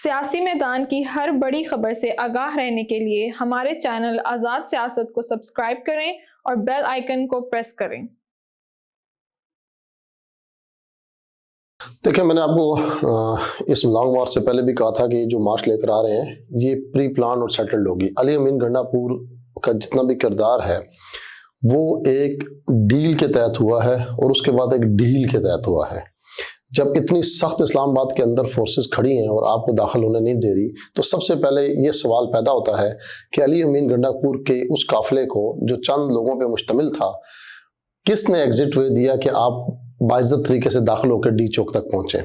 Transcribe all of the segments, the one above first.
सियासी मैदान की हर बड़ी खबर से आगाह रहने के लिए हमारे चैनल आज़ाद सियासत को सब्सक्राइब करें और बेल आइकन को प्रेस करें। देखिए, मैंने आपको इस लॉन्ग मार्च से पहले भी कहा था कि जो मार्च लेकर आ रहे हैं ये प्री प्लान और सेटल्ड होगी। अली अमीन गंडापुर का जितना भी किरदार है वो एक डील के तहत हुआ है और उसके बाद एक डील के तहत हुआ है। जब इतनी सख्त इस्लामाबाद के अंदर फोर्सेस खड़ी हैं और आपको दाखिल होने नहीं दे रही, तो सबसे पहले ये सवाल पैदा होता है कि अली अमीन गंडापुर के उस काफिले को जो चंद लोगों पे मुश्तमिल था, किसने एग्जिट वे दिया कि आप बाइज्जत तरीके से दाखिल होकर डी चौक तक पहुंचे।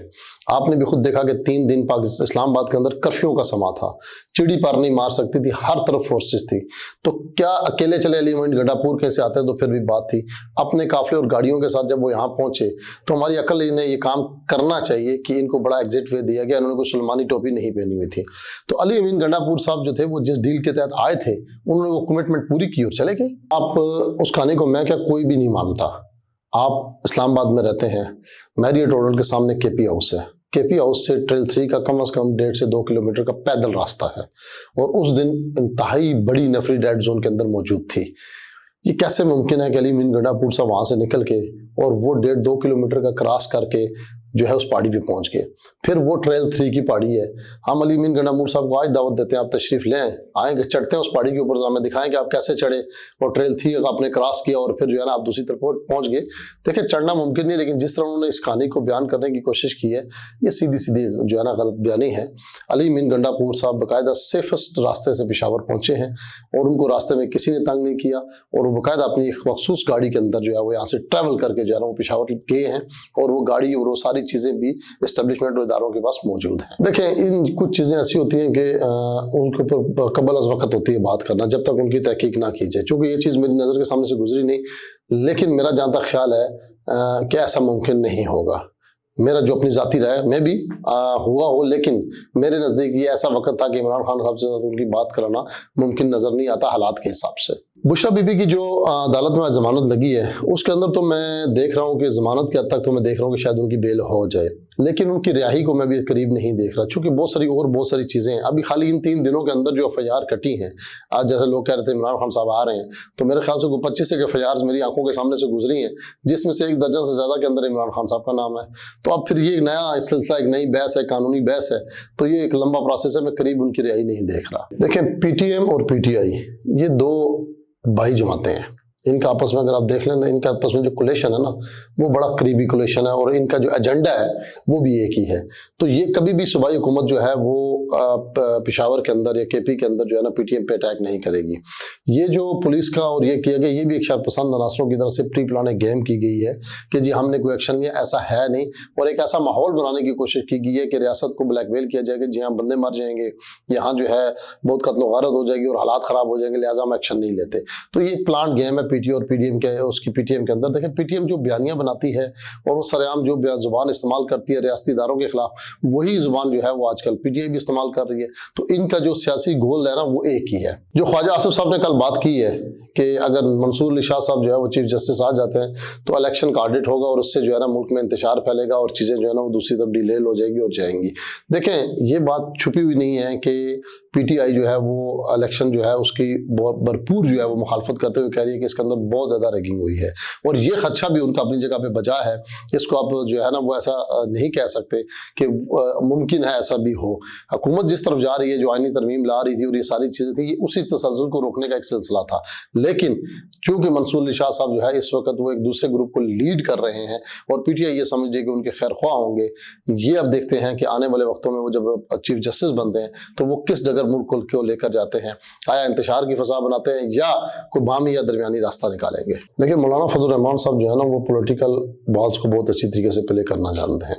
आपने भी खुद देखा कि 3 दिन पाकिस्तान इस्लामाबाद के अंदर कर्फ्यू का समा था, चिड़ी पार नहीं मार सकती थी, हर तरफ फोर्सेस थी। तो क्या अकेले चले अली अमीन गंडापुर कैसे आते तो फिर भी बात थी। अपने काफिले और गाड़ियों के साथ जब वो यहाँ पहुंचे तो हमारी अकल इन्हें ये काम करना चाहिए कि इनको बड़ा एग्जिट वे दिया गया। उन्होंने कोई सुलेमानी टोपी नहीं पहनी हुई थी। तो अली अमीन गंडापुर साहब जो थे वो जिस डील के तहत आए थे उन्होंने वो कमिटमेंट पूरी की और चले गए। आप उस कहानी को मैं क्या कोई भी नहीं मानता। आप इस्लामाबाद में रहते हैं, मैरियट होटल के सामने केपी हाउस है। केपी हाउस से ट्रेल 3 का कम से कम 1.5 से 2 किलोमीटर का पैदल रास्ता है और उस दिन इंतहाई बड़ी नफरी डेड जोन के अंदर मौजूद थी। ये कैसे मुमकिन है कि अली अमीन गंडापुर साहब वहाँ से निकल के और वो 1.5-2 किलोमीटर का क्रॉस करके जो है उस पहाड़ी पे पहुंच गए। फिर वो ट्रेल 3 की पहाड़ी है। हम अली अमीन गंडापुर साहब को आज दावत देते हैं, आप तशरीफ लें, आएंगे, चढ़ते हैं उस पहाड़ी के ऊपर, हमें दिखाएं कि आप कैसे चढ़े और ट्रेल 3 का आपने क्रॉस किया और फिर जो है ना आप दूसरी तरफ पहुंच गए। देखिए, चढ़ना मुमकिन नहीं, लेकिन जिस तरह उन्होंने इस कहानी को बयान करने की कोशिश की है ये सीधी सीधी जो है ना गलत बयानी है। अली अमीन गंडापुर साहब बाकायदा सेफेस्ट रास्ते से पेशावर पहुंचे हैं और उनको रास्ते में किसी ने तंग नहीं किया और वो बाकायदा अपनी एक मखसूस गाड़ी के अंदर जो है वो यहाँ से ट्रैवल करके जो है ना वो पेशावर गए हैं और वो गाड़ी और वो सारी चीज़ें भी एस्टेब्लिशमेंट और इदारों के पास मौजूद है। देखें, इन कुछ चीज़ें ऐसी होती हैं कि उनके ऊपर कबल अज़ वक़्त होती है बात करना, जब तक उनकी तहकीक ना की जाए। चूँकि ये चीज़ मेरी नज़र के सामने से गुजरी नहीं, लेकिन मेरा जहाँ तक ख्याल है कि ऐसा मुमकिन नहीं होगा। मेरा जो अपनी ज़ाती राय में भी हुआ हो, लेकिन मेरे नज़दीक ये ऐसा वक्त था कि इमरान खान साहब से उनकी बात कराना मुमकिन नज़र नहीं आता हालात के हिसाब से। बुशरा बीबी की जो अदालत में जमानत लगी है उसके अंदर तो मैं देख रहा हूँ कि जमानत के हद तक तो मैं देख रहा हूँ कि शायद उनकी बेल हो जाए, लेकिन उनकी रिहाई को मैं भी करीब नहीं देख रहा, क्योंकि बहुत सारी चीज़ें हैं। अभी खाली इन 3 दिनों के अंदर जो FIR कटी हैं, आज जैसे लोग कह रहे थे इमरान खान साहब आ रहे हैं, तो मेरे ख्याल से 25 FIR मेरी आंखों के सामने से गुजरी हैं, जिसमें से 1 दर्जन से ज़्यादा के अंदर इमरान खान साहब का नाम है। तो अब फिर ये एक नया सिलसिला, एक नई बहस है, कानूनी बहस है, तो ये एक लंबा प्रोसेस है। मैं करीब उनकी रिहाई नहीं देख रहा। देखें, PTM और PTI ये 2 भाई जमाते हैं। इनका आपस में अगर आप देख लें, इनका आपस में जो कोलेशन है ना वो बड़ा करीबी कोलेशन है और इनका जो एजेंडा है वो भी एक ही है। तो ये कभी भी सूबाई हुकूमत जो है वो पेशावर के अंदर या KP के अंदर जो है ना PTM पे अटैक नहीं करेगी। ये जो पुलिस का और ये किया गया, ये भी एक शरपसंद अनासरों की तरफ से प्री प्लान गेम की गई है कि जी हमने कोई एक्शन लिया, ऐसा है नहीं। और एक ऐसा माहौल बनाने की कोशिश की गई है कि रियासत को ब्लैकमेल किया जाएगा, जी हाँ बंदे मर जाएंगे, यहाँ जो है बहुत कत्ल गारत हो जाएगी और हालात ख़राब हो जाएंगे, लिहाजा हम एक्शन नहीं लेते। तो ये एक प्लान गेम है PT और PDM के, उसकी PTM के अंदर। देखें, PTM जो बयानियाँ बनाती है और वो सरेआम जो जुबान इस्तेमाल करती है रियासती इदारों के खिलाफ, वही जुबान जो है वो आजकल PTI भी इस्तेमाल कर रही है। तो इनका जो सियासी गोल है ना वो एक ही है। जो ख्वाजा आसिफ साहब ने कल बात की है कि अगर मंसूर अली शाह साहब जो है वो चीफ जस्टिस आ जाते हैं तो इलेक्शन का ऑडिट होगा और उससे जो है ना मुल्क में इंतशार फैलेगा और चीज़ें जो है ना वो दूसरी तरफ डिले हो जाएगी और जाएंगी। देखें, ये बात छुपी हुई नहीं है कि PTI जो है वो इलेक्शन जो है उसकी बहुत भरपूर जो है वो मुखालफत करते हुए कह रही है कि इसके अंदर बहुत ज़्यादा रैगिंग हुई है और ये खदशा भी उनका अपनी जगह पे बजा है। इसको आप जो है ना वो ऐसा नहीं कह सकते कि मुमकिन है ऐसा भी हो। हुकूमत जिस तरफ जा रही है, जो आईनी तरमीम ला रही थी और ये सारी चीज़ें थी, ये उसी तसलसल को रोकने का एक सिलसिला था। लेकिन चूंकि मंसूर अली शाह साहब जो है इस वक्त वो एक दूसरे ग्रुप को लीड कर रहे हैं और PTI ये समझे कि उनके खैर ख्वाह होंगे। ये अब देखते हैं कि आने वाले वक्तों में वो जब चीफ जस्टिस बनते हैं तो वो किस डगर मुल्क को लेकर जाते हैं, आया इंतशार की फसा बनाते हैं या कोई बामी या दरमियानी रास्ता निकालेंगे। देखिए, मौलाना फजल रहमान साहब जो है ना वो पॉलिटिकल बॉल्स को बहुत अच्छी तरीके से प्ले करना जानते हैं।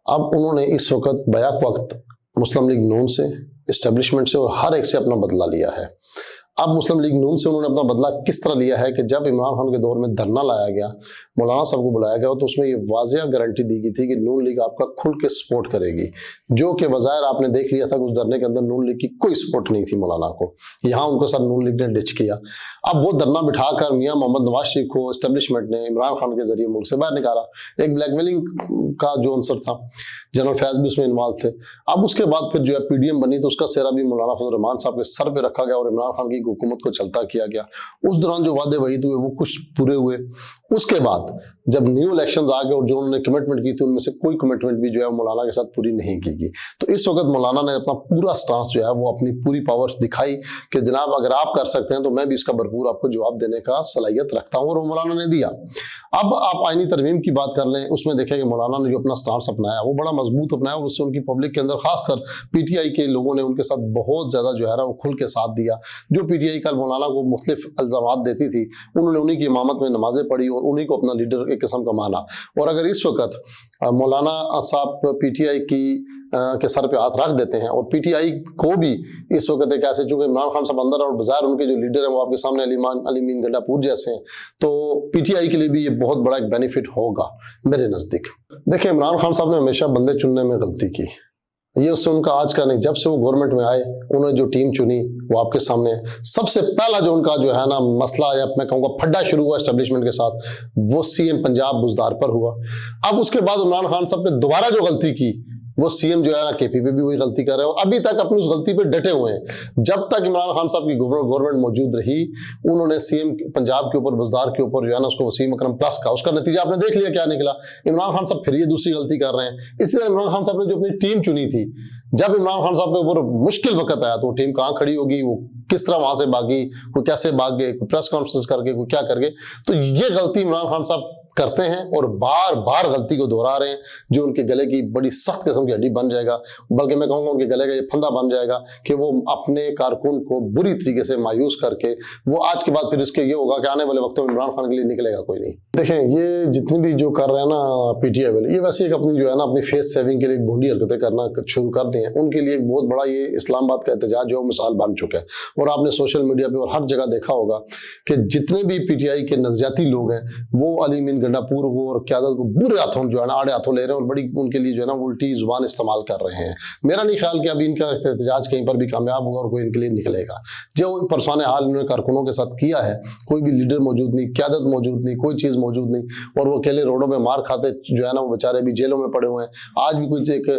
अब उन्होंने इस वक्त बैक वक्त मुस्लिम लीग नून से, इस्टेब्लिशमेंट से और हर एक से अपना बदला लिया है। अब मुस्लिम लीग नून से उन्होंने अपना बदला किस तरह लिया है कि जब इमरान खान के दौर में धरना लाया गया, मौलाना साहब को बुलाया गया, तो उसमें ये वाज़ेह गारंटी दी गई थी कि नून लीग आपका खुल के सपोर्ट करेगी, जो कि वज़ाहिर आपने देख लिया था कि उस धरने के अंदर नून लीग की कोई सपोर्ट नहीं थी मौलाना को। यहाँ उनके साथ नून लीग ने डिच किया। अब वो धरना बिठाकर मियाँ मोहम्मद नवाज शरीफ को इस्टेब्लिशमेंट ने इमरान खान के जरिए मुल्क से बाहर निकाला। एक ब्लैकमेलिंग का जो आंसर था, जनरल फैज भी उसमें इन्वॉल्व थे। अब उसके बाद फिर जो है PDM बनी, तो उसका सेहरा भी मौलाना फजल रहमान साहब के सर पे रखा गया और इमरान खान की हुकूमत को चलता किया गया। उस दौरान जो वादे वहीद हुए वो कुछ पूरे हुए। उसके बाद जब न्यू इलेक्शंस आ गए और जो उन्होंने कमिटमेंट की थी, उनमें से कोई कमिटमेंट भी जो है मौलाना के साथ पूरी नहीं की गई। तो इस वक्त मौलाना ने अपना पूरा स्टांस जो है वो अपनी पूरी पावर दिखाई कि जनाब अगर आप कर सकते हैं तो मैं भी इसका भरपूर आपको जवाब देने का सलाहियत रखता हूँ, और वो मौलाना ने दिया। अब आप आईनी तरमीम की बात कर लें, उसमें देखें कि मौलाना ने जो अपना स्टांस अपनाया वो बड़ा मजबूत अपनाया, और उससे उनकी पब्लिक के अंदर खासकर PTI के लोगों ने उनके साथ बहुत ज़्यादा जो है वो खुल के साथ दिया। जो PTI कल मौलाना को मुख्तलिफ इल्ज़ामात देती थी, उन्होंने उन्हीं की इमामत में नमाजें पढ़ी और उन्हीं को अपना लीडर एक किस्म का माना। और अगर इस वक्त मौलाना साहब PTI के सर पे हाथ रख देते हैं और PTI को भी इस वक्त एक ऐसे, चूंकि इमरान खान साहब अंदर और बाजार उनके जो लीडर हैं वो आपके सामने अली मीन गंडापुर जैसे हैं, तो PTI के लिए भी ये बहुत बड़ा एक बेनिफिट होगा मेरे नज़दीक। देखिए, इमरान खान साहब ने हमेशा बंदे चुनने में गलती की, ये उससे उनका आज का नहीं। जब से वो गवर्नमेंट में आए उन्होंने जो टीम चुनी वो आपके सामने है। सबसे पहला जो उनका जो है ना मसला, या मैं कहूँगा फड्डा शुरू हुआ एस्टेब्लिशमेंट के साथ, वो CM पंजाब बुज़दार पर हुआ। अब उसके बाद इमरान खान साहब ने दोबारा जो गलती की, वो CM जो है ना KP पे भी वही गलती कर रहे हैं और अभी तक अपनी उस गलती पे डटे हुए हैं। जब तक इमरान खान साहब की गवर्नमेंट मौजूद रही, उन्होंने CM पंजाब के ऊपर, बुज़दार के ऊपर जो है ना उसको वसीम अकरम प्लस का, उसका नतीजा आपने देख लिया क्या निकला। इमरान खान साहब फिर ये दूसरी गलती कर रहे हैं। इसी तरह इमरान खान साहब ने जो अपनी टीम चुनी थी, जब इमरान खान साहब के ऊपर मुश्किल वक्त आया तो वो टीम कहाँ खड़ी होगी, वो किस तरह वहां से भागी, कोई कैसे भाग गए, कोई प्रेस कॉन्फ्रेंस करके, कोई क्या करके। तो ये गलती इमरान खान साहब करते हैं और बार बार गलती को दोहरा रहे हैं, जो उनके गले की बड़ी सख्त किस्म की हड्डी बन जाएगा, बल्कि मैं कहूँगा उनके गले का ये फंदा बन जाएगा कि वो अपने कारकुन को बुरी तरीके से मायूस करके वो आज के बाद फिर इसके ये होगा कि आने वाले वक्तों में इमरान खान के लिए निकलेगा कोई नहीं। देखें, ये जितनी भी जो कर रहे हैं ना PTI वाले, ये वैसे एक अपनी जो है ना अपनी फेस सेविंग के लिए भोंडी हरकतें करना शुरू कर दी हैं। उनके लिए एक बहुत बड़ा ये इस्लामाबाद का एहतजाज जो मिसाल बन चुका है। और आपने सोशल मीडिया पर और हर जगह देखा होगा कि जितने भी PTI के नज़रियाती लोग हैं वो अली मीन गंडापुर को और क़यादत को बुरे हाथों जो है ना आड़े हाथों ले रहे हैं और बड़ी उनके लिए जो है ना उल्टी जुबान इस्तेमाल कर रहे हैं। मेरा नहीं ख्याल कि अभी इनका एहतजाज कहीं पर भी कामयाब होगा और कोई इनके लिए निकलेगा। जो परसान हाल इन्होंने कारकुनों के साथ किया है, कोई भी लीडर मौजूद नहीं, क़यादत मौजूद नहीं, कोई चीज़ मौजूद नहीं, और वो अकेले रोडों में मार खाते जो है ना वो बेचारे भी जेलों में पड़े हुए हैं। आज भी कुछ एक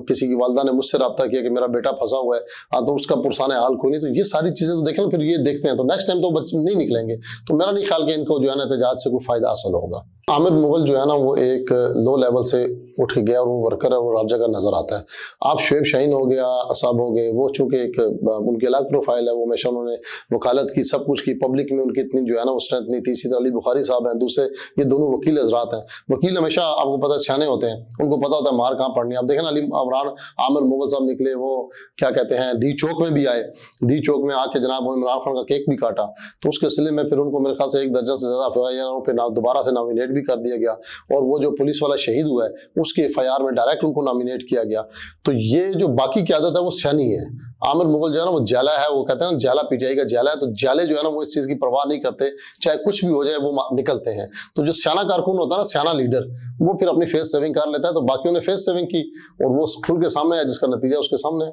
किसी की वालदा ने मुझसे रब्ता किया कि मेरा बेटा फंसा हुआ है, तो उसका पुरसान हाल कोई नहीं। तो ये सारी चीज़ें तो देखें, फिर ये देखते हैं तो नेक्स्ट टाइम तो बच्चे नहीं निकलेंगे। तो मेरा नहीं ख्याल कि इनको जो है ना एहतजाज से कोई फ़ायदा हासिल होगा। आमिर मुगल जो है ना वो एक लो लेवल से उठ के गया और वो वर्कर है, वो हर जगह नजर आता है। आप शुएब शाहीन हो गया, असब हो गए, वो चूंकि एक उनकी अलग प्रोफाइल है, वो हमेशा उन्होंने वकालत की, सब कुछ की, पब्लिक में उनकी इतनी जो है ना वो स्ट्रेंथ नहीं थी। इसी तरह अली बुखारी साहब हैं, दूसरे ये दोनों वकील हजरात हैं। वकील हमेशा आपको पता है सियाने होते हैं, उनको पता होता है मार कहाँ पड़नी है। आप देखें ना, अली इमरान आमिर मुगल साहब निकले, वो क्या कहते हैं डी चौक में भी आए, डी चौक में आके जनाब इमरान खान का केक भी काटा। तो उसके सिले में फिर उनको मेरे ख्याल से 1 दर्जन से ज़्यादा FIR पे दोबारा से नॉमिनेट भी कर दिया गया, और वो जो पुलिस वाला शहीद हुआ है उसके FIR में डायरेक्ट उनको नॉमिनेट किया गया। तो ये जो बाकी क़यादत है वो सियानी है। आमिर मुगल जो है ना वो जाला है, वो कहते हैं ना जाला PTI का जाला है। तो जाले जो है ना वो इस चीज़ की परवाह नहीं करते, चाहे कुछ भी हो जाए वो निकलते हैं। तो जो सियाना कारकुन होता है ना, सियाना लीडर, वो फिर अपनी फेस सेविंग कर लेता है। तो बाकियों ने फेस सेविंग की और वो खुल के सामने है, जिसका नतीजा उसके सामने है।